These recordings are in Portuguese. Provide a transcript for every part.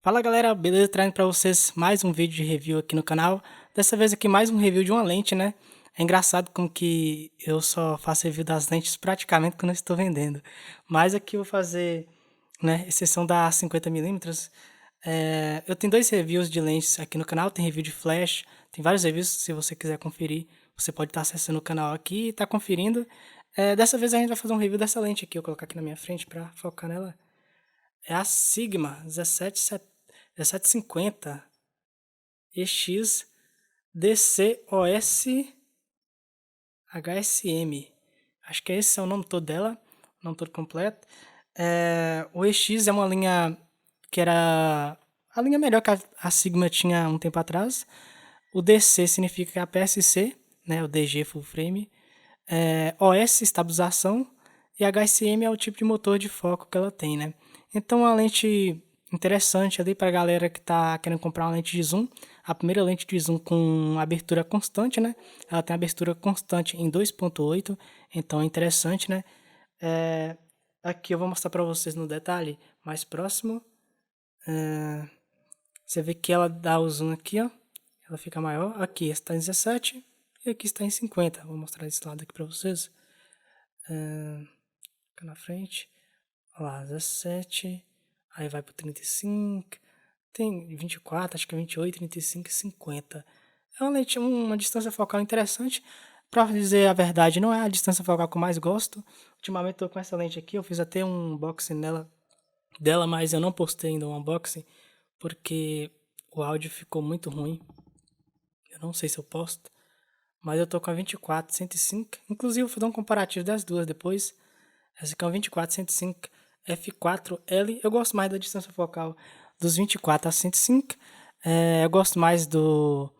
Fala galera, beleza? Trazendo pra vocês mais um vídeo de review aqui no canal. Dessa vez aqui mais um review de uma lente, né? É engraçado como que eu só faço review das lentes praticamente quando eu estou vendendo. Mas aqui eu vou fazer, né, exceção da 50mm. Eu tenho dois reviews de lentes aqui no canal, tem review de flash, tem vários reviews, se você quiser conferir, você pode estar acessando o canal aqui e estar conferindo. Dessa vez a gente vai fazer um review dessa lente aqui, eu vou colocar aqui na minha frente para focar nela. É a Sigma 1750 EX DCOS HSM. Acho que esse é o nome todo dela, o nome todo completo. O EX é uma linha que era a linha melhor que a Sigma tinha um tempo atrás. O DC significa que é a PSC, né, o DG Full Frame. OS, estabilização. E HSM é o tipo de motor de foco que ela tem, né? Então, a lente interessante ali para a galera que está querendo comprar uma lente de zoom. A primeira lente de zoom com abertura constante, né? Ela tem abertura constante em 2.8, então é interessante, né? Aqui eu vou mostrar para vocês no detalhe mais próximo. Você vê que ela dá o zoom aqui, ó. Ela fica maior. Aqui está em 17 e aqui está em 50. Vou mostrar esse lado aqui para vocês. Fica na frente. Olha lá, 17. Aí vai pro 35. Tem 24, acho que é 28, 35 e 50. É uma lente, uma distância focal interessante. Pra dizer a verdade, não é a distância focal que eu mais gosto. Ultimamente tô com essa lente aqui, eu fiz até um unboxing dela, mas eu não postei ainda um unboxing porque o áudio ficou muito ruim. Eu não sei se eu posto, mas eu tô com a 24, 105. Inclusive, eu vou fazer um comparativo das duas depois. Essa aqui é uma 24, 105 F4L. Eu gosto mais da distância focal dos 24 a 105. Eu gosto mais do...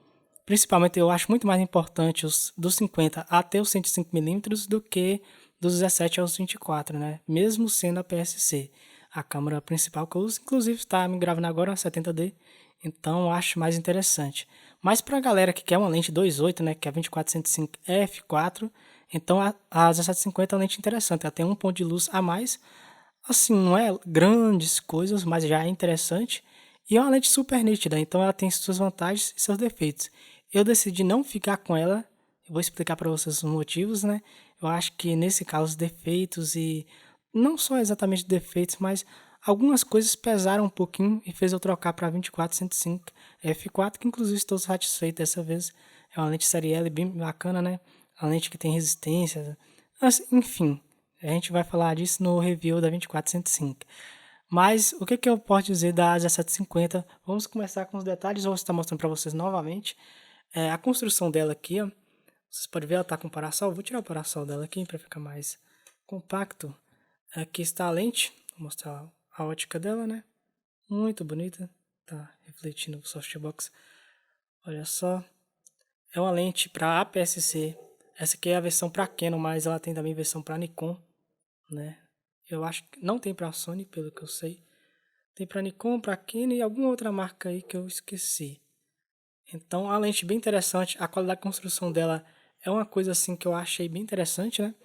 Principalmente, eu acho muito mais importante os dos 50 até os 105mm do que dos 17 aos 24, né? Mesmo sendo a PSC. A câmera principal que eu uso, inclusive, está me gravando agora a 70D. Então, eu acho mais interessante. Mas para a galera que quer uma lente 2.8, né? Que é 24-105 f4, então a 1750 é uma lente interessante. Ela tem um ponto de luz a mais. Assim, não é grandes coisas, mas já é interessante. E é uma lente super nítida, então ela tem suas vantagens e seus defeitos. Eu decidi não ficar com ela. Eu vou explicar para vocês os motivos, né? Eu acho que nesse caso os defeitos e não só exatamente defeitos, mas algumas coisas pesaram um pouquinho e fez eu trocar para 24-105 f4, que inclusive estou satisfeito dessa vez. É uma lente série L bem bacana, né? Uma lente que tem resistência. Enfim, a gente vai falar disso no review da 24-105. Mas o que eu posso dizer da 1750? Vamos começar com os detalhes. Eu vou estar mostrando para vocês novamente. A construção dela aqui, ó. Vocês podem ver, ela está com parasol. Vou tirar o parasol dela aqui para ficar mais compacto. Aqui está a lente. Vou mostrar a ótica dela, né? Muito bonita. Tá refletindo o softbox. Olha só. É uma lente para APS-C. Essa aqui é a versão para Canon, mas ela tem também versão para Nikon, né? Eu acho que não tem para Sony, pelo que eu sei. Tem para Nikon, para Canon e alguma outra marca aí que eu esqueci. Então, a lente bem interessante. A qualidade de construção dela é uma coisa assim que eu achei bem interessante, né?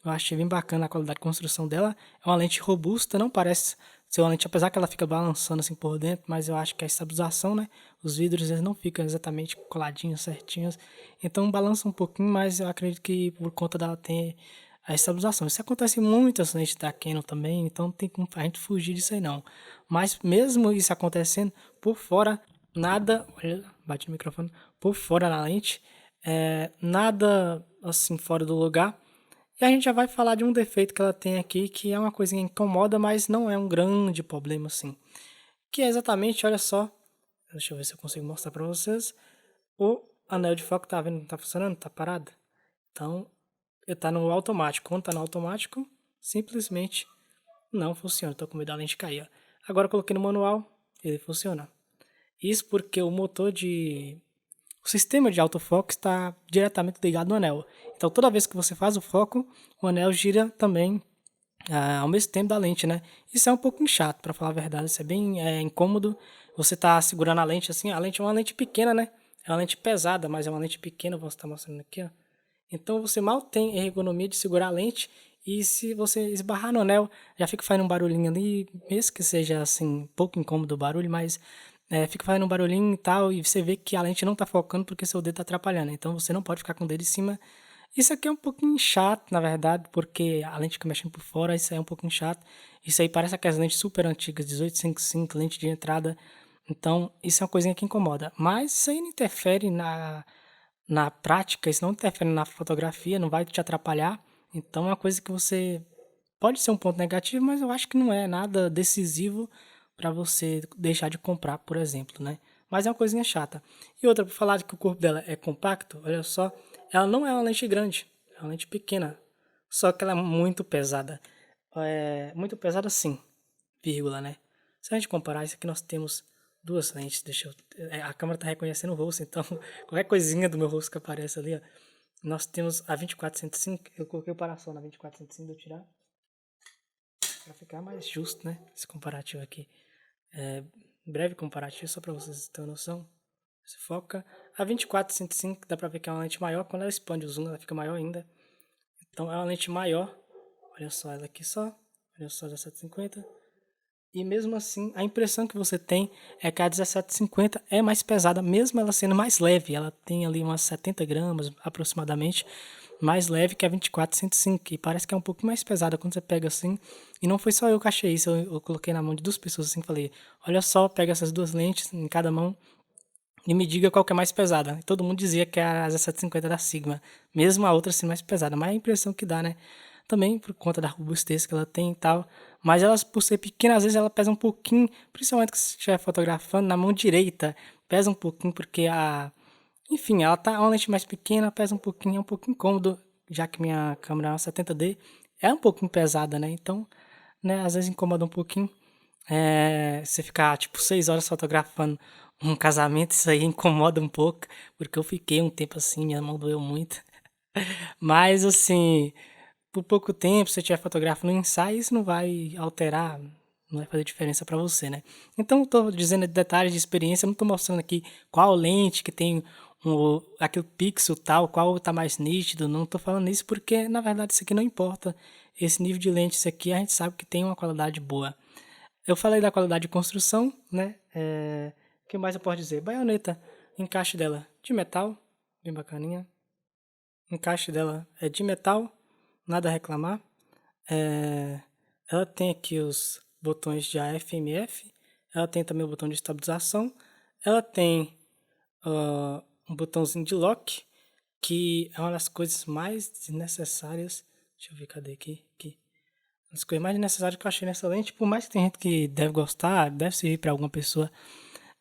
Eu achei bem bacana a qualidade de construção dela. É uma lente robusta, não parece ser uma lente, apesar que ela fica balançando assim por dentro, mas eu acho que a estabilização, né? Os vidros eles não ficam exatamente coladinhos, certinhos. Então balança um pouquinho, mas eu acredito que por conta dela ter a estabilização. Isso acontece em muitas lentes da Canon também, então não tem como a gente fugir disso aí não. Mas mesmo isso acontecendo, por fora, nada, olha, bate no microfone, por fora na lente, nada assim fora do lugar. E a gente já vai falar de um defeito que ela tem aqui, que é uma coisinha que incomoda, mas não é um grande problema assim. Que é exatamente, olha só, deixa eu ver se eu consigo mostrar para vocês, o anel de foco, tá vendo? Não tá funcionando, tá parado. Então, ele tá no automático. Quando tá no automático, simplesmente não funciona. Tô com medo da lente cair, ó. Agora eu coloquei no manual, ele funciona. Isso porque o sistema de autofoco está diretamente ligado no anel. Então, toda vez que você faz o foco, o anel gira também ao mesmo tempo da lente, né? Isso é um pouco chato, para falar a verdade. Isso é bem incômodo. Você tá segurando a lente assim. A lente é uma lente pequena, né? É uma lente pesada, mas é uma lente pequena. Vou estar mostrando aqui, ó. Então, você mal tem ergonomia de segurar a lente E se você esbarrar no anel, já fica fazendo um barulhinho ali, mesmo que seja assim, um pouco incômodo o barulho, mas fica fazendo um barulhinho e tal, e você vê que a lente não tá focando porque seu dedo tá atrapalhando. Então você não pode ficar com o dedo em cima. Isso aqui é um pouquinho chato, na verdade, porque a lente fica mexendo por fora, isso aí é um pouquinho chato. Isso aí parece aquelas lentes super antigas, 1855, lente de entrada. Então, isso é uma coisinha que incomoda. Mas isso aí não interfere na prática, isso não interfere na fotografia, não vai te atrapalhar. Então, é uma coisa que você pode ser um ponto negativo, mas eu acho que não é nada decisivo para você deixar de comprar, por exemplo, né? Mas é uma coisinha chata. E outra, por falar que o corpo dela é compacto, olha só, ela não é uma lente grande, é uma lente pequena. Só que ela é muito pesada. É muito pesada sim, vírgula, né? Se a gente comparar isso aqui, nós temos duas lentes. Deixa eu. A câmera tá reconhecendo o rosto, então qualquer coisinha do meu rosto que aparece ali, ó. Nós temos a 24-105. Eu coloquei o parasol na 24-105, vou tirar. Pra ficar mais justo, né? Esse comparativo aqui. Breve comparativo, só pra vocês terem noção. Se foca. A 24-105 dá pra ver que é uma lente maior. Quando ela expande o zoom, ela fica maior ainda. Então é uma lente maior. Olha só ela aqui só. Olha só a 1750. E mesmo assim, a impressão que você tem é que a 1750 é mais pesada, mesmo ela sendo mais leve. Ela tem ali umas 70 gramas aproximadamente, mais leve que a 24-105. E parece que é um pouco mais pesada quando você pega assim. E não foi só eu que achei isso, eu coloquei na mão de duas pessoas assim, falei: olha só, pega essas duas lentes em cada mão e me diga qual que é mais pesada. E todo mundo dizia que a 1750 da Sigma, mesmo a outra sendo mais pesada, mas é a impressão que dá, né? Também por conta da robustez que ela tem e tal. Mas elas, por ser pequenas, às vezes ela pesa um pouquinho, principalmente que você estiver fotografando na mão direita, pesa um pouquinho porque enfim, ela tá uma lente mais pequena, pesa um pouquinho, é um pouquinho incômodo, já que minha câmera é uma 70D, é um pouquinho pesada, né? Então, né, às vezes incomoda um pouquinho. Você ficar, tipo, 6 horas fotografando um casamento, isso aí incomoda um pouco, porque eu fiquei um tempo assim, minha mão doeu muito. Mas, assim, por pouco tempo, se você estiver fotografando um ensaio, isso não vai alterar, não vai fazer diferença para você, né? Então, eu tô dizendo detalhes de experiência, eu não tô mostrando aqui qual lente que tem aquele pixel tal, qual tá mais nítido, não tô falando isso porque, na verdade, isso aqui não importa. Esse nível de lente, isso aqui, a gente sabe que tem uma qualidade boa. Eu falei da qualidade de construção, né? O que mais eu posso dizer? Baioneta, encaixe dela de metal, bem bacaninha. Encaixe dela é de metal, nada a reclamar. Ela tem aqui os botões de AF/MF. Ela tem também o botão de estabilização. Ela tem um botãozinho de lock, que é uma das coisas mais desnecessárias. Deixa eu ver, cadê aqui. As coisas mais necessárias que eu achei nessa lente, por mais que tem gente que deve gostar, deve servir para alguma pessoa,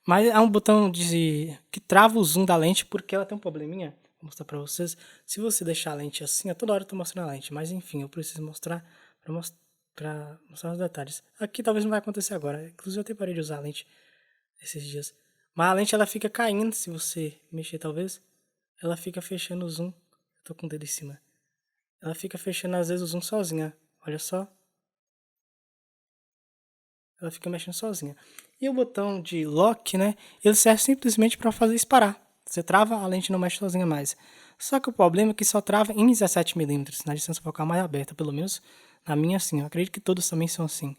mas é um botão que trava o zoom da lente, porque ela tem um probleminha. Vou mostrar para vocês. Se você deixar a lente assim, a toda hora eu tô mostrando a lente, mas enfim, eu preciso mostrar para mostrar os detalhes. Aqui talvez não vai acontecer agora, inclusive eu até parei de usar a lente esses dias. Mas a lente ela fica caindo, se você mexer talvez, ela fica fechando o zoom. Eu tô com o dedo em cima. Ela fica fechando às vezes o zoom sozinha. Olha só. Ela fica mexendo sozinha. E o botão de lock, né? Ele serve simplesmente para fazer isso parar. Você trava, a lente não mexe sozinha mais. Só que o problema é que só trava em 17mm, na distância focal mais aberta, pelo menos na minha assim. Eu acredito que todos também são assim.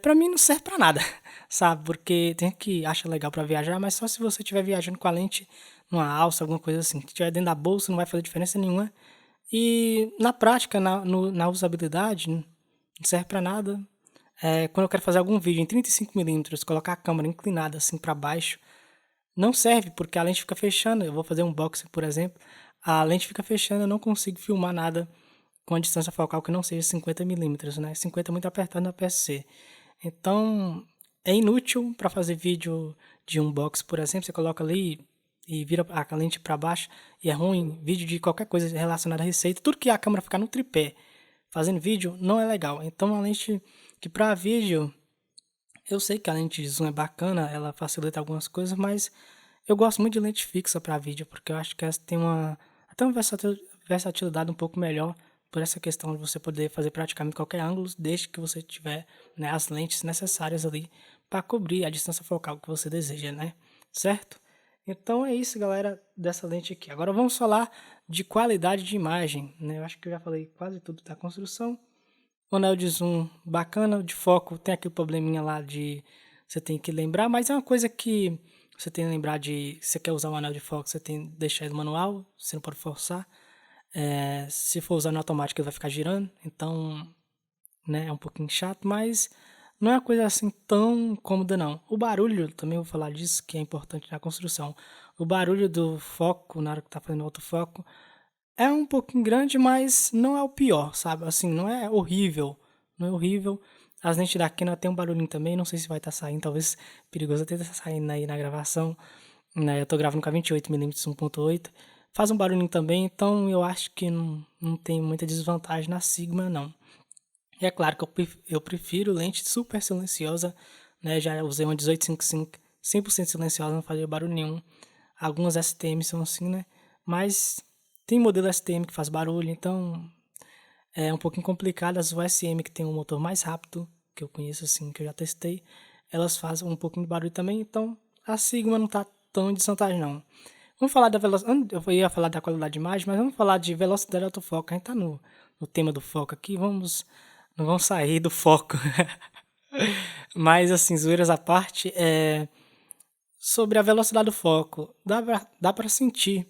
Pra mim não serve pra nada, sabe? Porque tem gente que acha legal pra viajar, mas só se você estiver viajando com a lente numa alça, alguma coisa assim. Se estiver dentro da bolsa, não vai fazer diferença nenhuma. E na prática, na usabilidade, não serve pra nada. Quando eu quero fazer algum vídeo em 35mm, colocar a câmera inclinada assim para baixo, não serve porque a lente fica fechando. Eu vou fazer um unboxing, por exemplo, a lente fica fechando, eu não consigo filmar nada com a distância focal que não seja 50mm, né? 50 é muito apertado na PSC. Então, é inútil para fazer vídeo de unboxing, por exemplo, você coloca ali e vira a lente para baixo e é ruim. Vídeo de qualquer coisa relacionada à receita, tudo que a câmera ficar no tripé fazendo vídeo não é legal. Então, a lente que para vídeo, eu sei que a lente de zoom é bacana, ela facilita algumas coisas, mas eu gosto muito de lente fixa para vídeo, porque eu acho que essa tem até uma versatilidade um pouco melhor por essa questão de você poder fazer praticamente qualquer ângulo, desde que você tiver, né, as lentes necessárias ali para cobrir a distância focal que você deseja, né? Certo? Então é isso, galera, dessa lente aqui. Agora vamos falar de qualidade de imagem, né? Eu acho que eu já falei quase tudo da construção. O anel de zoom bacana, de foco tem aquele probleminha lá de você tem que lembrar, mas é uma coisa que você tem que lembrar de, se você quer usar um anel de foco, você tem que deixar ele manual, você não pode forçar. Se for usar no automático, ele vai ficar girando, então, né, é um pouquinho chato, mas não é uma coisa assim tão cômoda não. O barulho, também vou falar disso, que é importante na construção. O barulho do foco, na hora que tá fazendo autofoco, é um pouquinho grande, mas não é o pior, sabe? Assim, não é horrível. Não é horrível. As lentes da Canon tem um barulhinho também, não sei se vai estar saindo, talvez perigoso até estar saindo aí na gravação. Né? Eu tô gravando com a 28mm 1.8. Faz um barulhinho também, então eu acho que não tem muita desvantagem na Sigma, não. E é claro que eu prefiro lente super silenciosa, né? Já usei uma 1855, 100% silenciosa, não fazia barulho nenhum. Algumas STM são assim, né? Mas tem modelo STM que faz barulho, então é um pouquinho complicado. As USM que tem um motor mais rápido, que eu conheço assim, que eu já testei, elas fazem um pouquinho de barulho também, então a Sigma não tá tão em desvantagem não. Vamos falar da velocidade, eu ia falar da qualidade de imagem, mas vamos falar de velocidade de autofoco. A gente tá no tema do foco aqui, não vamos sair do foco. Mas assim, zoeiras à parte, sobre a velocidade do foco, dá pra sentir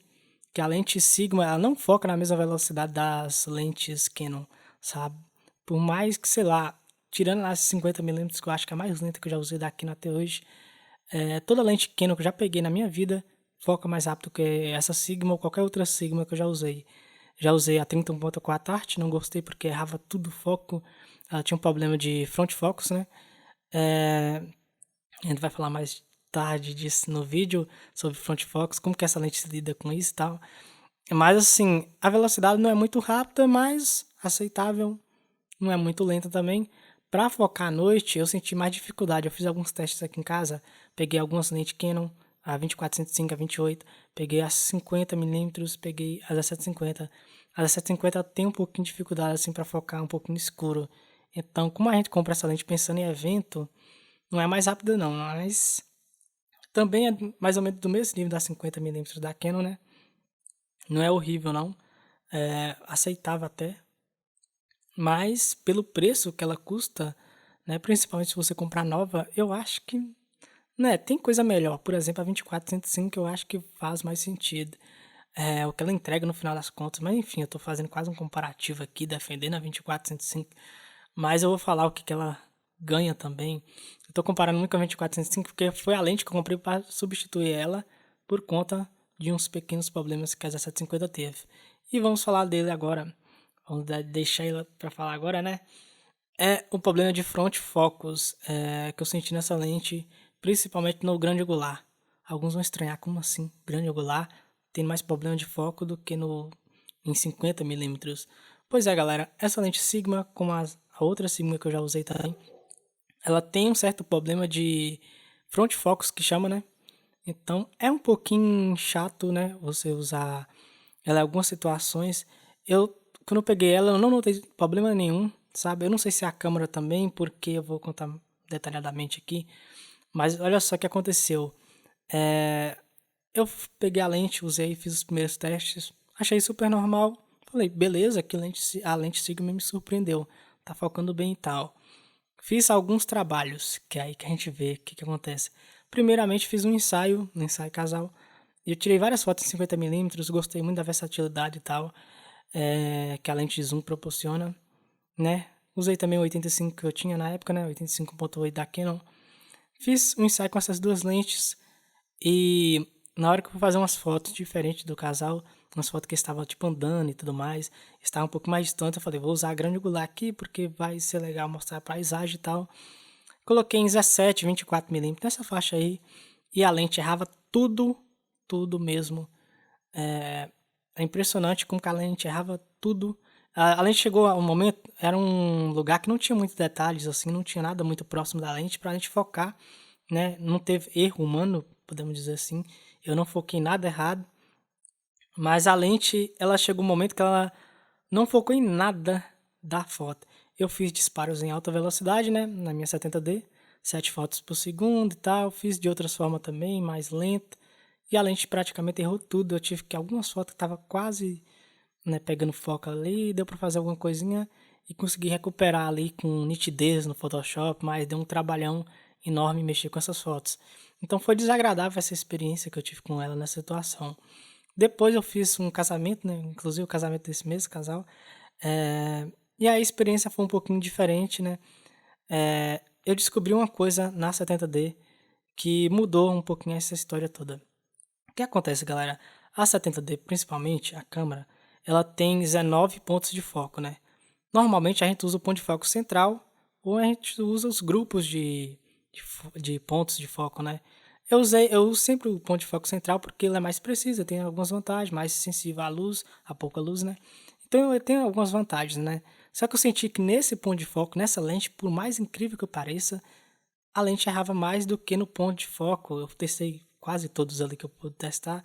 que a lente Sigma ela não foca na mesma velocidade das lentes Canon, sabe? Por mais que, sei lá, tirando as 50mm, que eu acho que é a mais lenta que eu já usei da Canon até hoje, toda lente Canon que eu já peguei na minha vida foca mais rápido que essa Sigma ou qualquer outra Sigma que eu já usei. Já usei a 30.4 Art, não gostei porque errava tudo o foco, ela tinha um problema de front focus, né? A gente vai falar mais tarde disso no vídeo, sobre front focus, como que essa lente se lida com isso e tal. Mas assim, a velocidade não é muito rápida, mas aceitável, não é muito lenta também. Para focar à noite, eu senti mais dificuldade. Eu fiz alguns testes aqui em casa, peguei algumas lentes Canon, a 24-105, a 28, peguei as 50mm, peguei as 1750. A 1750 tem um pouquinho de dificuldade assim para focar um pouquinho no escuro. Então, como a gente compra essa lente pensando em evento, não é mais rápida não, mas também é mais ou menos do mesmo nível da 50mm da Canon, né? Não é horrível não, é aceitável até, mas pelo preço que ela custa, né, principalmente se você comprar nova, eu acho que, né, tem coisa melhor. Por exemplo, a 24-105 eu acho que faz mais sentido. O que ela entrega no final das contas, mas enfim, eu tô fazendo quase um comparativo aqui, defendendo a 24-105, mas eu vou falar o que ela ganha também. Eu tô comparando muito com a 24-105 porque foi a lente que eu comprei para substituir ela por conta de uns pequenos problemas que a 1750 teve. E vamos falar dele agora. Vamos deixar ele para falar agora, né? É o problema de front focus que eu senti nessa lente, principalmente no grande angular. Alguns vão estranhar como assim, grande angular tem mais problema de foco do que no em 50mm. Pois é, galera, essa lente Sigma, como a outra Sigma que eu já usei também, ela tem um certo problema de front focus que chama, né? Então é um pouquinho chato, né? Você usar ela em algumas situações. Eu, quando eu peguei ela, eu não notei problema nenhum, sabe? Eu não sei se é a câmera também, porque eu vou contar detalhadamente aqui. Mas olha só o que aconteceu. Eu peguei a lente, usei, fiz os primeiros testes, achei super normal. Falei, beleza, a lente Sigma me surpreendeu. Tá focando bem e tal. Fiz alguns trabalhos, que é aí que a gente vê o que acontece. Primeiramente, fiz um ensaio casal. E eu tirei várias fotos em 50mm, gostei muito da versatilidade e tal, que a lente de zoom proporciona, né? Usei também o 85 que eu tinha na época, né? 85.8 da Canon. Fiz um ensaio com essas duas lentes e na hora que eu fui fazer umas fotos diferentes do casal, umas fotos que estavam tipo andando e tudo mais, estava um pouco mais distante, eu falei, vou usar a grande angular aqui porque vai ser legal mostrar a paisagem e tal. Coloquei em 17, 24mm nessa faixa aí e a lente errava tudo, tudo mesmo. É impressionante como que a lente errava tudo. A lente chegou a um momento, era um lugar que não tinha muitos detalhes, assim, não tinha nada muito próximo da lente pra gente focar, né? Não teve erro humano, podemos dizer assim. Eu não foquei nada errado, mas a lente, ela chegou um momento que ela não focou em nada da foto. Eu fiz disparos em alta velocidade, né? Na minha 70D, 7 fotos por segundo e tal. Fiz de outras formas também, mais lento. e a lente praticamente errou tudo. Eu tive que algumas fotos que tava quase, né, pegando foco ali, deu para fazer alguma coisinha e consegui recuperar ali com nitidez no Photoshop, mas deu um trabalhão enorme mexer com essas fotos. Então foi desagradável essa experiência que eu tive com ela nessa situação. Depois eu fiz um casamento, né? Inclusive o casamento desse mesmo casal. E a experiência foi um pouquinho diferente, né? Eu descobri uma coisa na 70D que mudou um pouquinho essa história toda. O que acontece, galera? A 70D, principalmente, a câmera, ela tem 19 pontos de foco, né? Normalmente a gente usa o ponto de foco central ou a gente usa os grupos de pontos de foco, né? Eu uso sempre o ponto de foco central porque ele é mais preciso, tem algumas vantagens, mais sensível à luz, a pouca luz, né? Então eu tenho algumas vantagens, né? Só que eu senti que nesse ponto de foco, nessa lente, por mais incrível que pareça, a lente errava mais do que no ponto de foco. Eu testei quase todos ali que eu pude testar.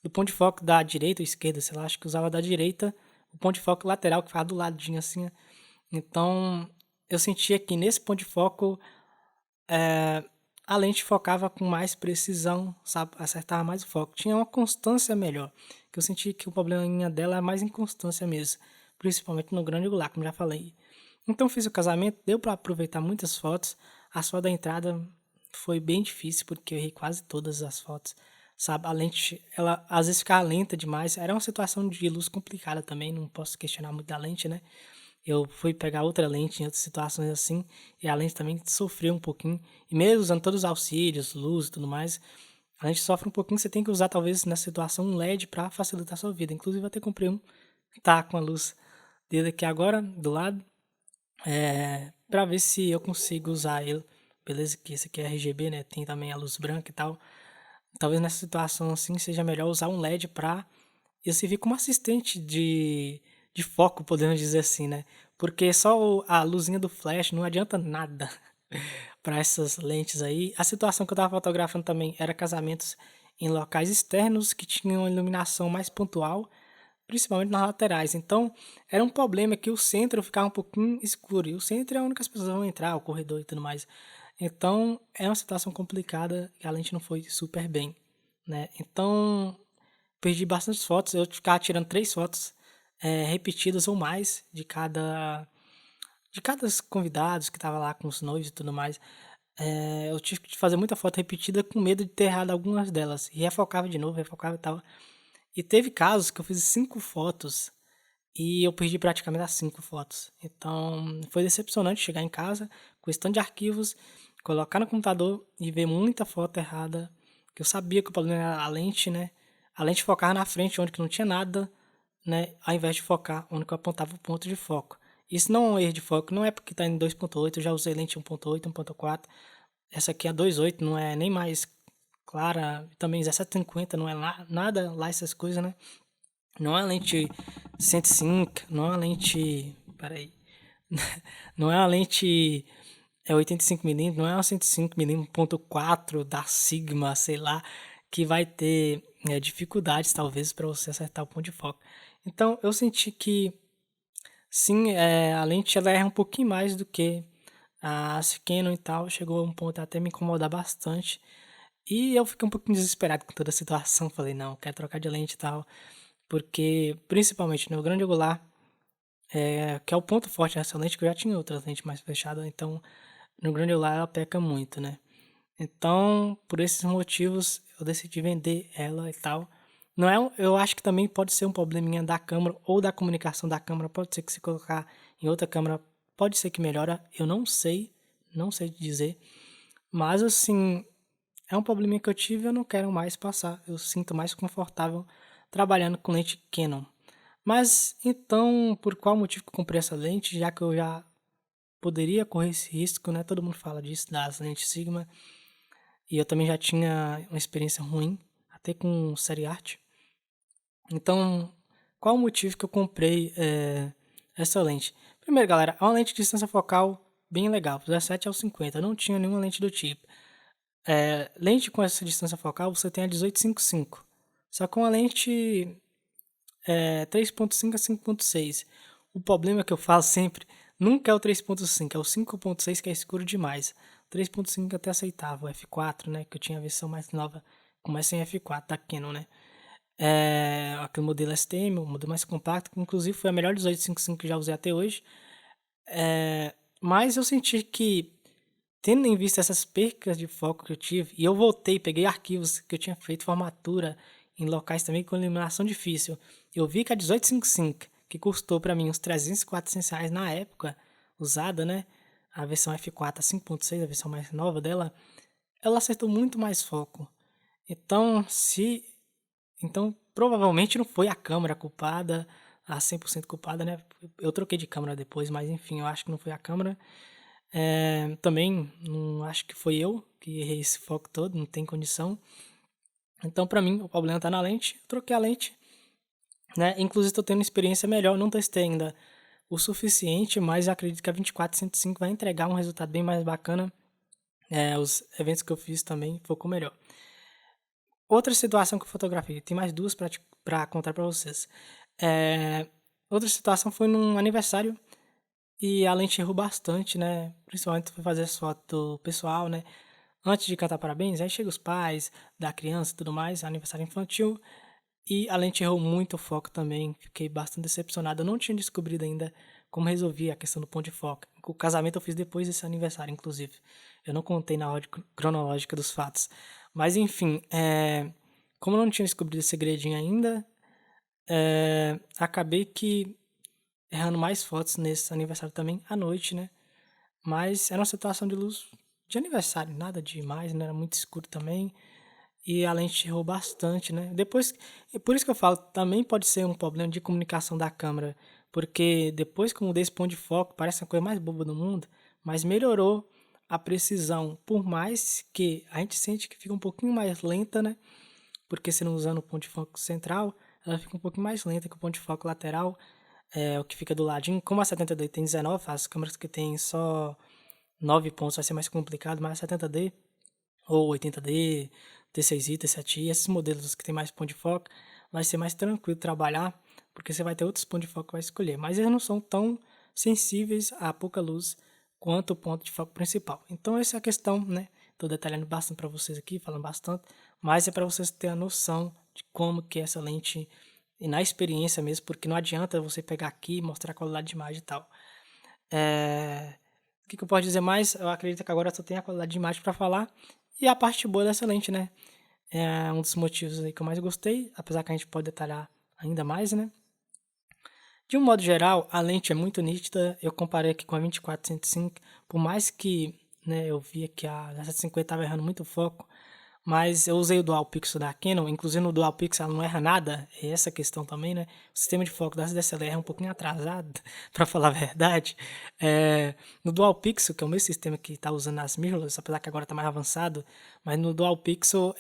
Do ponto de foco da direita ou esquerda, sei lá, acho que usava da direita, o ponto de foco lateral que ficava do ladinho assim. Então, eu sentia que nesse ponto de foco a lente focava com mais precisão, sabe? Acertava mais o foco. Tinha uma constância melhor. Que eu senti que o probleminha dela é mais inconstância mesmo. Principalmente no grande angular, como já falei. Então fiz o casamento, deu para aproveitar muitas fotos. A foto da entrada foi bem difícil, porque eu errei quase todas as fotos. Sabe, a lente, ela às vezes ficava lenta demais. Era uma situação de luz complicada também, não posso questionar muito da lente, né? Eu fui pegar outra lente em outras situações assim, e a lente também sofreu um pouquinho. E mesmo usando todos os auxílios, luz e tudo mais, a lente sofre um pouquinho. Você tem que usar, talvez, nessa situação, um LED para facilitar a sua vida. Inclusive, eu até comprei um, tá com a luz dele aqui agora, do lado, para ver se eu consigo usar ele. Beleza? Que esse aqui é RGB, né? Tem também a luz branca e tal. Talvez nessa situação assim seja melhor usar um LED para eu servir como assistente de foco, podemos dizer assim, né? Porque só a luzinha do flash não adianta nada para essas lentes aí. A situação que eu estava fotografando também era casamentos em locais externos que tinham iluminação mais pontual, principalmente nas laterais. Então, era um problema que o centro ficava um pouquinho escuro. E o centro é onde as pessoas vão entrar, o corredor e tudo mais. Então, é uma situação complicada e a lente não foi super bem, né? Então, perdi bastante fotos. Eu ficava tirando 3 fotos repetidas ou mais de cada convidados que tava lá com os noivos e tudo mais. Eu tive que fazer muita foto repetida com medo de ter errado algumas delas. E refocava de novo, refocava e tal. E teve casos que eu fiz 5 fotos e eu perdi praticamente as 5 fotos. Então foi decepcionante chegar em casa com esse tanto de arquivos, colocar no computador e ver muita foto errada. Que eu sabia que o problema era a lente, né? A lente focava na frente onde que não tinha nada, né? Ao invés de focar onde que eu apontava o ponto de foco. Isso não é um erro de foco, não é porque está em 2.8, eu já usei lente 1.8, 1.4. Essa aqui é 2.8, não é nem mais clara, também 1750, não é lá, nada lá essas coisas, né? Não é uma lente 105, não é uma lente, peraí, não é uma lente 85mm, não é uma 105mm 1.4 da Sigma, sei lá, que vai ter dificuldades talvez para você acertar o ponto de foco. Então eu senti que sim, a lente ela erra um pouquinho mais do que a Canon e tal, chegou a um ponto até me incomodar bastante. E eu fiquei um pouquinho desesperado com toda a situação, falei, não, quero trocar de lente e tal, porque principalmente no grande angular, que é o ponto forte dessa lente, que eu já tinha outras lentes mais fechadas, então no grande angular ela peca muito, né? Então, por esses motivos, eu decidi vender ela e tal. Não é, eu acho que também pode ser um probleminha da câmera ou da comunicação da câmera. Pode ser que se colocar em outra câmera, pode ser que melhora. Eu não sei, não sei dizer. Mas assim, é um probleminha que eu tive e eu não quero mais passar. Eu sinto mais confortável trabalhando com lente Canon. Mas então, por qual motivo que eu comprei essa lente? Já que eu já poderia correr esse risco, né? Todo mundo fala disso, das lentes Sigma. E eu também já tinha uma experiência ruim, até com série arte. Então, qual o motivo que eu comprei essa lente? Primeiro, galera, é uma lente de distância focal bem legal, 17 ao 50. Eu não tinha nenhuma lente do tipo. Lente com essa distância focal, você tem a 1855. Só com a lente 3.5 a 5.6. O problema que eu falo sempre, nunca é o 3.5, é o 5.6 que é escuro demais. 3.5 até aceitável, o F4, né, que eu tinha a versão mais nova, começa em f4 da Canon, né? Aquele modelo STM, o modelo mais compacto, que inclusive foi a melhor 1855 que já usei até hoje. Mas eu senti que, tendo em vista essas percas de foco que eu tive, e eu voltei, peguei arquivos que eu tinha feito formatura em locais também com iluminação difícil, eu vi que a 1855, que custou para mim uns 300, 400 reais na época, usada, né? A versão F4, a 5.6, a versão mais nova dela, ela acertou muito mais foco. Então, provavelmente não foi a câmera culpada, a 100% culpada, né? Eu troquei de câmera depois, mas enfim, eu acho que não foi a câmera. Também não acho que foi eu que errei esse foco todo, não tem condição. Então, pra mim, o problema tá na lente. Eu troquei a lente, né? Inclusive, tô tendo uma experiência melhor. Não testei ainda o suficiente, mas eu acredito que a 24-105 vai entregar um resultado bem mais bacana. Os eventos que eu fiz também focou melhor. Outra situação que eu fotografei, tem mais duas pra contar pra vocês. Outra situação foi num aniversário e a lente errou bastante, né? Principalmente foi fazer as fotos do pessoal, né? Antes de cantar parabéns, aí chega os pais da criança e tudo mais, aniversário infantil. E a lente errou muito o foco também, fiquei bastante decepcionado. Eu não tinha descobrido ainda como resolver a questão do ponto de foco. O casamento eu fiz depois desse aniversário, inclusive. Eu não contei na ordem cronológica dos fatos. Mas enfim, como eu não tinha descobrido esse segredinho ainda, acabei que errando mais fotos nesse aniversário também, à noite, né? Mas era uma situação de luz de aniversário, nada demais, né? Era muito escuro também. E a lente errou bastante, né? Depois, e por isso que eu falo, também pode ser um problema de comunicação da câmera. Porque depois que eu mudei esse ponto de foco, parece a coisa mais boba do mundo, mas melhorou a precisão. Por mais que a gente sente que fica um pouquinho mais lenta, né? Porque se não usando o ponto de foco central, ela fica um pouquinho mais lenta que o ponto de foco lateral, o que fica do ladinho. Como a 70D tem 19, as câmeras que tem só 9 pontos vai ser mais complicado, mas a 70D ou 80D, T6i, T7i, esses modelos que tem mais ponto de foco, vai ser mais tranquilo trabalhar, porque você vai ter outros pontos de foco que vai escolher, mas eles não são tão sensíveis a pouca luz quanto o ponto de foco principal. Então essa é a questão, né? Estou detalhando bastante para vocês aqui, falando bastante, mas é para vocês terem a noção de como que é essa lente e na experiência mesmo, porque não adianta você pegar aqui e mostrar a qualidade de imagem e tal. O que eu posso dizer mais? Eu acredito que agora eu só tenho a qualidade de imagem para falar e a parte boa dessa lente, né? É um dos motivos aí que eu mais gostei, apesar que a gente pode detalhar ainda mais, né? De um modo geral, a lente é muito nítida. Eu comparei aqui com a 24-105, por mais que, né, eu via que a 750 estava errando muito o foco, mas eu usei o Dual Pixel da Canon, inclusive no Dual Pixel ela não erra nada, é essa questão também, né? O sistema de foco da DSLR é um pouquinho atrasado, para falar a verdade. No Dual Pixel, que é o mesmo sistema que está usando nas mirrorless, apesar que agora está mais avançado, mas no Dual Pixel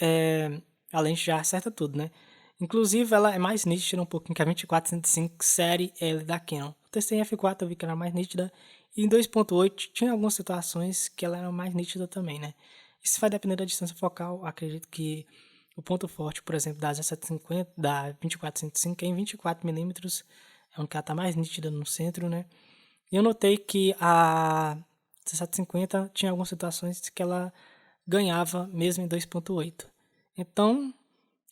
a lente já acerta tudo, né? Inclusive ela é mais nítida um pouquinho que a 24-105 série L da Canon. Eu testei em F4, eu vi que ela era mais nítida, e em 2.8 tinha algumas situações que ela era mais nítida também, né? Isso vai depender da distância focal. Acredito que o ponto forte, por exemplo, da 1750, da 24-105 é em 24mm, é onde ela está mais nítida no centro, né? E eu notei que a 1750 tinha algumas situações que ela ganhava mesmo em 2.8. Então,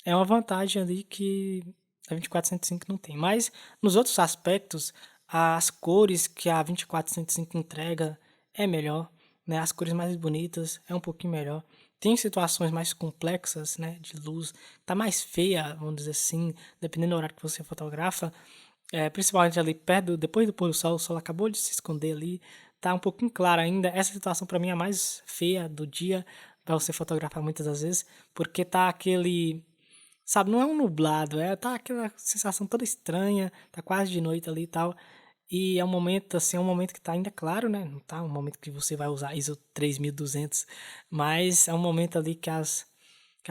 é uma vantagem ali que a 24-105 não tem. Mas, nos outros aspectos, as cores que a 24-105 entrega é melhor, né? As cores mais bonitas é um pouquinho melhor. Tem situações mais complexas, né, de luz, tá mais feia, vamos dizer assim, dependendo do horário que você fotografa, principalmente ali perto, depois do pôr do sol, o sol acabou de se esconder ali, tá um pouquinho claro ainda. Essa situação para mim é a mais feia do dia para você fotografar muitas das vezes, porque tá aquele, sabe, não é um nublado, tá aquela sensação toda estranha, tá quase de noite ali e tal. E é um momento, assim, é um momento que tá ainda claro, né? Não tá um momento que você vai usar ISO 3200, mas é um momento ali que a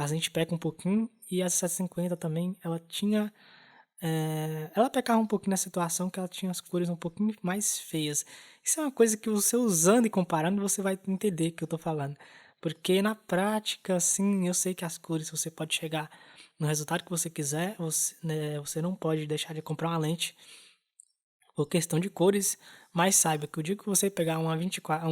gente peca um pouquinho. E a 750 também, ela tinha. Ela pecava um pouquinho na situação que ela tinha as cores um pouquinho mais feias. Isso é uma coisa que você usando e comparando, você vai entender o que eu tô falando. Porque na prática, assim, eu sei que as cores você pode chegar no resultado que você quiser, você não pode deixar de comprar uma lente por questão de cores, mas saiba que o dia que você pegar uma 24,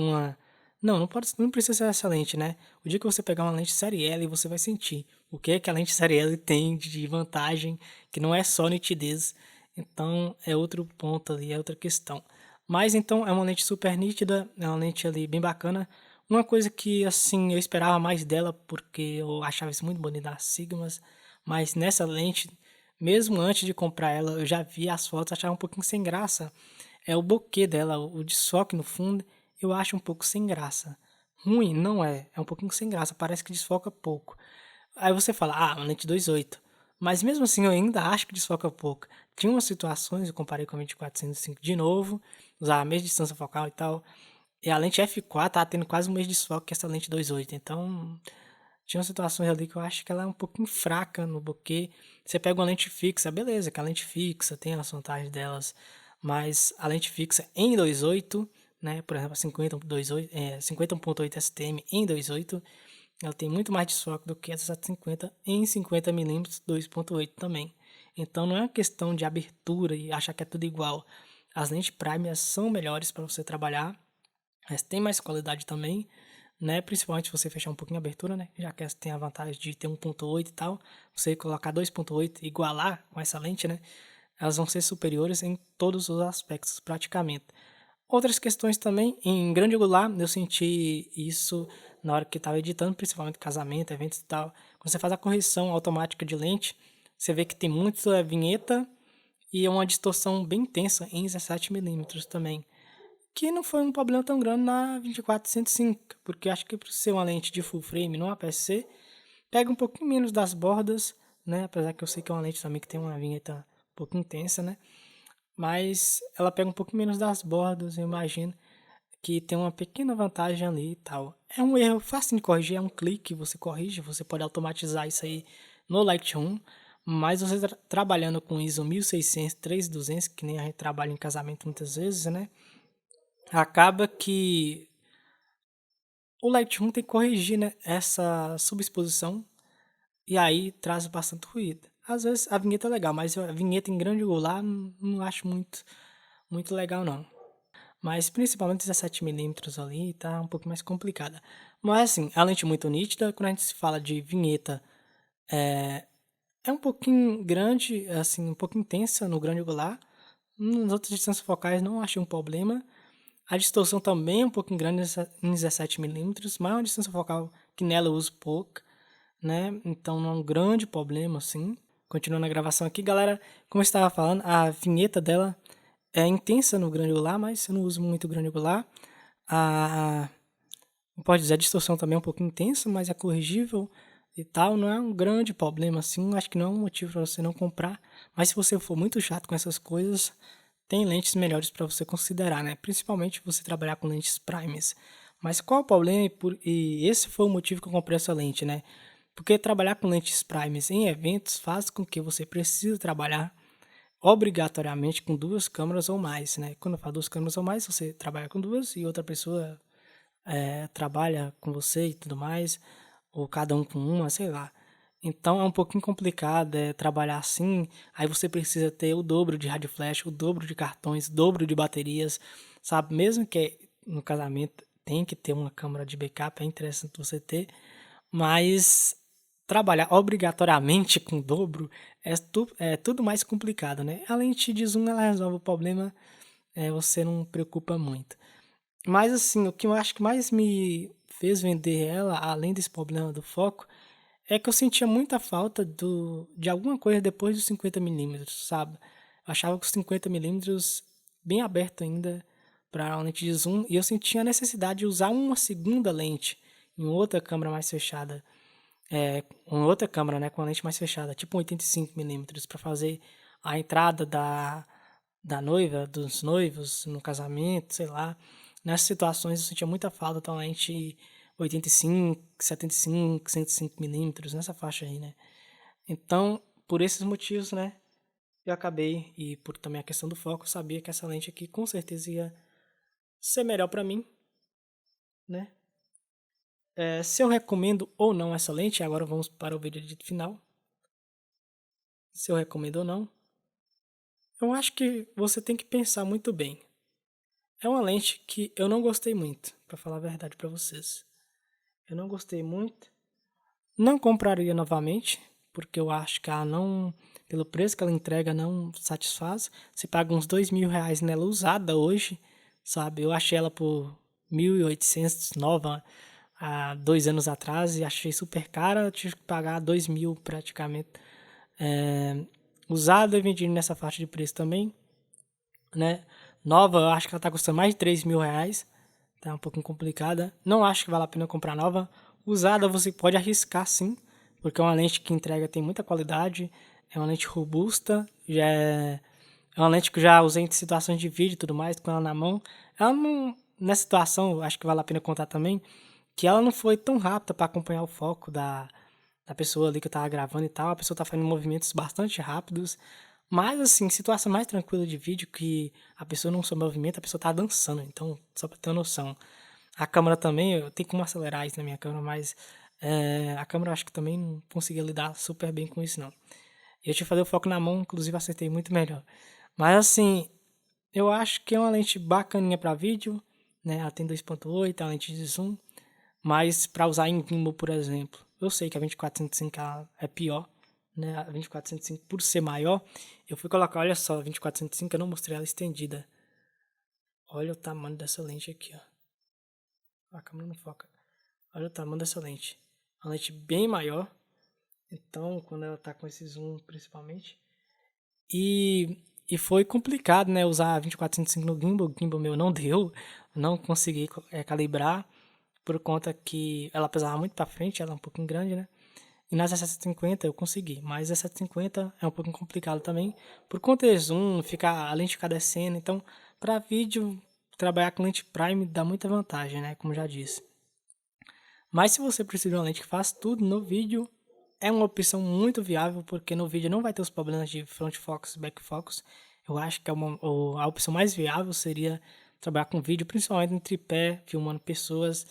não precisa ser essa lente, né? O dia que você pegar uma lente série L, você vai sentir o que é que a lente série L tem de vantagem, que não é só nitidez. Então, é outro ponto ali, é outra questão. Mas então é uma lente super nítida, é uma lente ali bem bacana. Uma coisa que assim eu esperava mais dela porque eu achava isso muito bonito das Sigmas, mas nessa lente, mesmo antes de comprar ela, eu já vi as fotos, achava um pouquinho sem graça. É o bokeh dela, o desfoque no fundo, eu acho um pouco sem graça. Ruim, não é, é um pouquinho sem graça, parece que desfoca pouco. Aí você fala, uma lente 2.8. Mas mesmo assim eu ainda acho que desfoca pouco. Tinha umas situações, eu comparei com a 24-105 de novo, usava a mesma distância focal e tal. E a lente F4 tá tendo quase o mesmo desfoque que essa lente 2.8. Então, tinha situações ali que eu acho que ela é um pouquinho fraca no bokeh. Você pega uma lente fixa, beleza, que a lente fixa tem as vantagens delas, mas a lente fixa em 2.8, né, por exemplo, 50.8 STM em 2.8, ela tem muito mais desfoque do que essa 750 em 50mm 2.8 também. Então não é uma questão de abertura e achar que é tudo igual. As lentes Prime são melhores para você trabalhar, mas tem mais qualidade também, né? Principalmente se você fechar um pouquinho a abertura, né? Já que essa tem a vantagem de ter 1.8 e tal, você colocar 2.8 e igualar com essa lente, né? Elas vão ser superiores em todos os aspectos, praticamente. Outras questões também, em grande angular, eu senti isso na hora que estava editando, principalmente casamento, eventos e tal. Quando você faz a correção automática de lente, você vê que tem muita vinheta e uma distorção bem intensa em 17mm também. Que não foi um problema tão grande na 24-105, porque acho que por ser uma lente de full frame no APS-C, pega um pouquinho menos das bordas, né? Apesar que eu sei que é uma lente também que tem uma vinheta um pouco intensa, né? Mas ela pega um pouquinho menos das bordas, eu imagino que tem uma pequena vantagem ali e tal. É um erro fácil de corrigir, é um clique, você corrige, você pode automatizar isso aí no Lightroom, mas você trabalhando com ISO 1600, 3200, que nem a gente trabalha em casamento muitas vezes, né? Acaba que o Lightroom tem que corrigir, né, essa subexposição e aí traz bastante ruído. Às vezes a vinheta é legal, mas a vinheta em grande angular não acho muito legal não. Mas principalmente 17mm ali tá um pouco mais complicada. Mas assim, a lente muito nítida, quando a gente se fala de vinheta, é um pouquinho grande, assim, um pouco intensa no grande angular. Nas outras distâncias focais não achei um problema. A distorção também é um pouquinho grande em 17mm, mas é uma distância focal que nela eu uso pouco, né? Então não é um grande problema, assim. Continuando a gravação aqui, galera, como eu estava falando, a vinheta dela é intensa no grande angular, mas eu não uso muito grande angular. A, pode dizer, a distorção também é um pouco intensa, mas é corrigível e tal. Não é um grande problema, assim. Acho que não é um motivo para você não comprar. Mas se você for muito chato com essas coisas, tem lentes melhores para você considerar, né? Principalmente você trabalhar com lentes primes. Mas qual o problema? E esse foi o motivo que eu comprei essa lente, né? Porque trabalhar com lentes primes em eventos faz com que você precise trabalhar obrigatoriamente com duas câmeras ou mais, né? Quando eu falo duas câmeras ou mais, você trabalha com duas e outra pessoa trabalha com você e tudo mais, ou cada um com uma, sei lá. Então é um pouquinho complicado trabalhar assim. Aí você precisa ter o dobro de rádio flash, o dobro de cartões, o dobro de baterias, sabe? Mesmo que no casamento tem que ter uma câmera de backup, é interessante você ter, mas trabalhar obrigatoriamente com o dobro é tudo mais complicado, né? A lente de zoom ela resolve o problema, você não preocupa muito. Mas assim, o que eu acho que mais me fez vender ela, além desse problema do foco, é que eu sentia muita falta de alguma coisa depois dos 50mm, sabe? Eu achava que os 50mm bem aberto ainda para a lente de zoom e eu sentia a necessidade de usar uma segunda lente em outra câmera mais fechada, uma outra câmera, né, com a lente mais fechada, tipo um 85mm, para fazer a entrada da noiva, dos noivos no casamento, sei lá. Nessas situações eu sentia muita falta da lente 85, 75, 105mm, nessa faixa aí, né? Então, por esses motivos, né, eu acabei, e por também a questão do foco, eu sabia que essa lente aqui com certeza ia ser melhor para mim, né? Se eu recomendo ou não essa lente, agora vamos para o vídeo final. Se eu recomendo ou não, eu acho que você tem que pensar muito bem. é uma lente que eu não gostei muito, pra falar a verdade pra vocês. Eu não gostei muito. Não compraria novamente, porque eu acho que ela não, pelo preço que ela entrega, não satisfaz. Você paga uns R$ 2.000 nela usada hoje, sabe? Eu achei ela por 1.800 nova há 2 anos atrás e achei super cara. Eu tive que pagar 2.000 praticamente. Usada e vendida nessa faixa de preço também, né? Nova, eu acho que ela tá custando mais de R$ 3.000. Tá um pouquinho complicada. Não acho que vale a pena comprar nova. Usada você pode arriscar sim, porque é uma lente que entrega, tem muita qualidade. É uma lente robusta. É uma lente que eu já usei em situações de vídeo e tudo mais, com ela na mão. Ela não. Nessa situação, acho que vale a pena contar também, que ela não foi tão rápida para acompanhar o foco da pessoa ali que eu tava gravando e tal. A pessoa tá fazendo movimentos bastante rápidos. Mas, assim, situação mais tranquila de vídeo que a pessoa não se movimenta, a pessoa tá dançando. Então, só pra ter uma noção. A câmera também, eu tenho como acelerar isso na minha câmera, mas a câmera eu acho que também não conseguia lidar super bem com isso, não. Eu tive que fazer o foco na mão, inclusive acertei muito melhor. Mas, assim, eu acho que é uma lente bacaninha pra vídeo, né? Ela tem 2.8, a lente de zoom. Mas para usar em gimbal, por exemplo, eu sei que a 24-105 é pior, né? A 24-105 por ser maior, eu fui colocar, olha só, a 24-105 eu não mostrei ela estendida. Olha o tamanho dessa lente aqui, ó. A câmera não foca. Olha o tamanho dessa lente. Uma lente bem maior. Então, quando ela tá com esse zoom, principalmente. E foi complicado, né? Usar a 24-105 no gimbal. O gimbal meu não deu. Não consegui calibrar. Por conta que ela pesava muito pra frente, ela é um pouquinho grande, né? E nas 750 eu consegui, mas a 750 é um pouquinho complicado também, por conta de zoom, a lente ficar descendo. Então, para vídeo, trabalhar com lente prime dá muita vantagem, né? Como já disse. Mas se você precisa de uma lente que faz tudo no vídeo, é uma opção muito viável, porque no vídeo não vai ter os problemas de front focus e back focus. Eu acho que a opção mais viável seria trabalhar com vídeo, principalmente em tripé, filmando pessoas.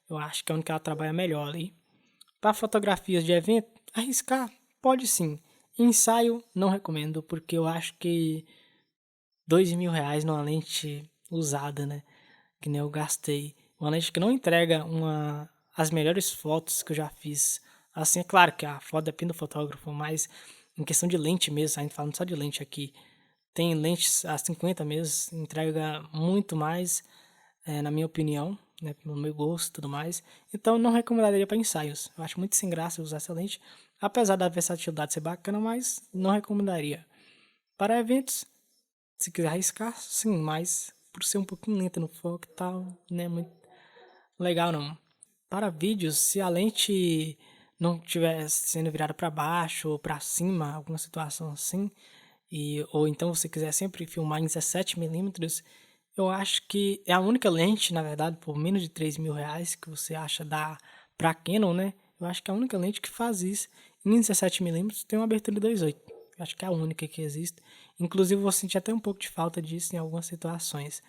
Eu acho que é onde ela trabalha melhor ali. Para fotografias de evento, arriscar? Pode sim. Ensaio, não recomendo, porque eu acho que R$ 2.000 numa lente usada, né? Que nem eu gastei. Uma lente que não entrega as melhores fotos que eu já fiz. Assim, é claro que a foto depende do fotógrafo, mas em questão de lente mesmo, a gente falando só de lente aqui, tem lentes a 50 mesmo, entrega muito mais, na minha opinião, né, no meu gosto e tudo mais. Então, não recomendaria para ensaios. Eu acho muito sem graça usar essa lente, apesar da versatilidade ser bacana, mas não recomendaria. Para eventos, se quiser arriscar, sim, mas por ser um pouquinho lenta no foco e tal, não é muito legal não. Para vídeos, se a lente não estiver sendo virada para baixo ou para cima, alguma situação assim, ou então você quiser sempre filmar em 17mm, eu acho que é a única lente, na verdade, por menos de R$ 3.000 que você acha da para Canon, né? Eu acho que é a única lente que faz isso. Em 17mm tem uma abertura de 2.8. Eu acho que é a única que existe. Inclusive, eu vou sentir até um pouco de falta disso em algumas situações.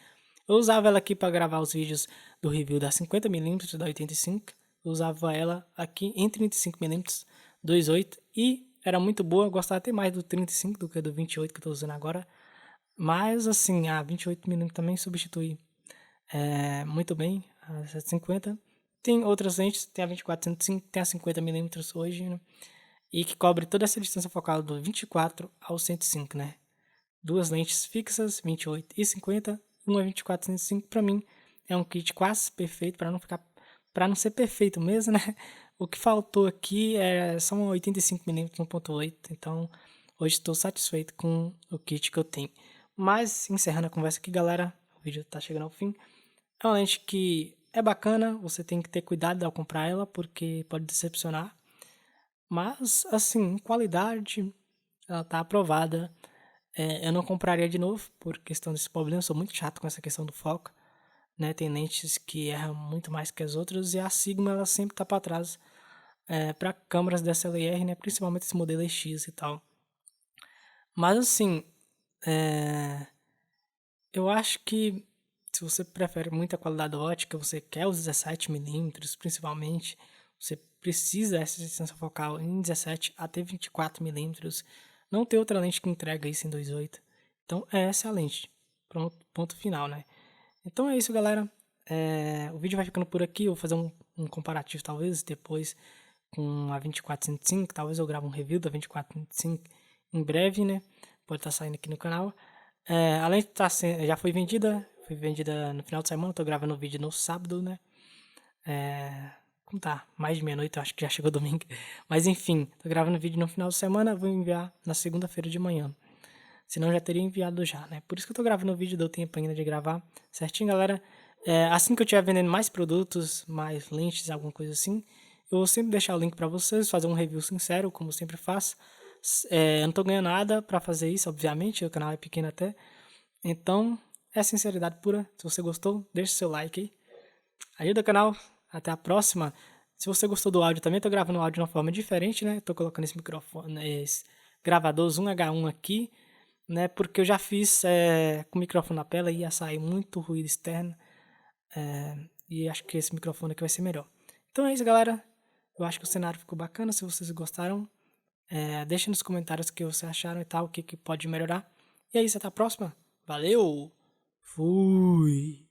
Eu usava ela aqui para gravar os vídeos do review da 50mm da 85. Eu usava ela aqui em 35mm 2.8 e era muito boa. Eu gostava até mais do 35 do que do 28 que eu estou usando agora. Mas assim, a 28mm também substitui muito bem a 750. Tem outras lentes, tem a 24-105, tem a 50mm hoje, né? E que cobre toda essa distância focal do 24 ao 105, né? Duas lentes fixas, 28 e 50, uma 24-105, para mim é um kit quase perfeito para não ser perfeito mesmo, né? O que faltou aqui são 85mm 1.8, então hoje estou satisfeito com o kit que eu tenho. Mas encerrando a conversa aqui, galera, o vídeo tá chegando ao fim. É uma lente que é bacana, você tem que ter cuidado ao comprar ela, porque pode decepcionar. Mas, assim, qualidade, ela tá aprovada. Eu não compraria de novo, por questão desse problema. Eu sou muito chato com essa questão do foco, né? Tem lentes que erram muito mais que as outras, e a Sigma, ela sempre tá para trás para câmeras DSLR, né? Principalmente esse modelo X e tal. Mas, assim, eu acho que se você prefere muita qualidade ótica, você quer os 17mm, principalmente, você precisa dessa distância focal em 17 até 24mm. Não tem outra lente que entrega isso em 2.8. Então, essa é a lente. Pronto, ponto final, né? Então é isso, galera. O vídeo vai ficando por aqui. Eu vou fazer um comparativo, talvez, depois com a 2405. Talvez eu grave um review da 2405 em breve, né? Pode estar saindo aqui no canal. Além de estar sendo, já foi vendida no final de semana. Tô gravando o vídeo no sábado, né? Como tá? Mais de meia-noite, eu acho que já chegou domingo. Mas enfim, tô gravando o vídeo no final de semana. Vou enviar na segunda-feira de manhã. Senão eu já teria enviado já, né? Por isso que eu tô gravando o vídeo, deu tempo ainda de gravar certinho, galera. Assim que eu estiver vendendo mais produtos, mais lentes, alguma coisa assim, eu vou sempre deixar o link pra vocês, fazer um review sincero, como eu sempre faço. Eu não tô ganhando nada pra fazer isso, obviamente, o canal é pequeno até. Então, é sinceridade pura. Se você gostou, deixa seu like aí. Ajuda o canal. Até a próxima. Se você gostou do áudio também, tô gravando o áudio de uma forma diferente, né? Tô colocando esse microfone, esse gravador Zoom H1 aqui, né? Porque eu já fiz com o microfone na tela e ia sair muito ruído externo. E acho que esse microfone aqui vai ser melhor. Então é isso, galera. Eu acho que o cenário ficou bacana. Se vocês gostaram, deixa nos comentários o que vocês acharam e tal, o que pode melhorar. E é isso, até a próxima. Valeu! Fui!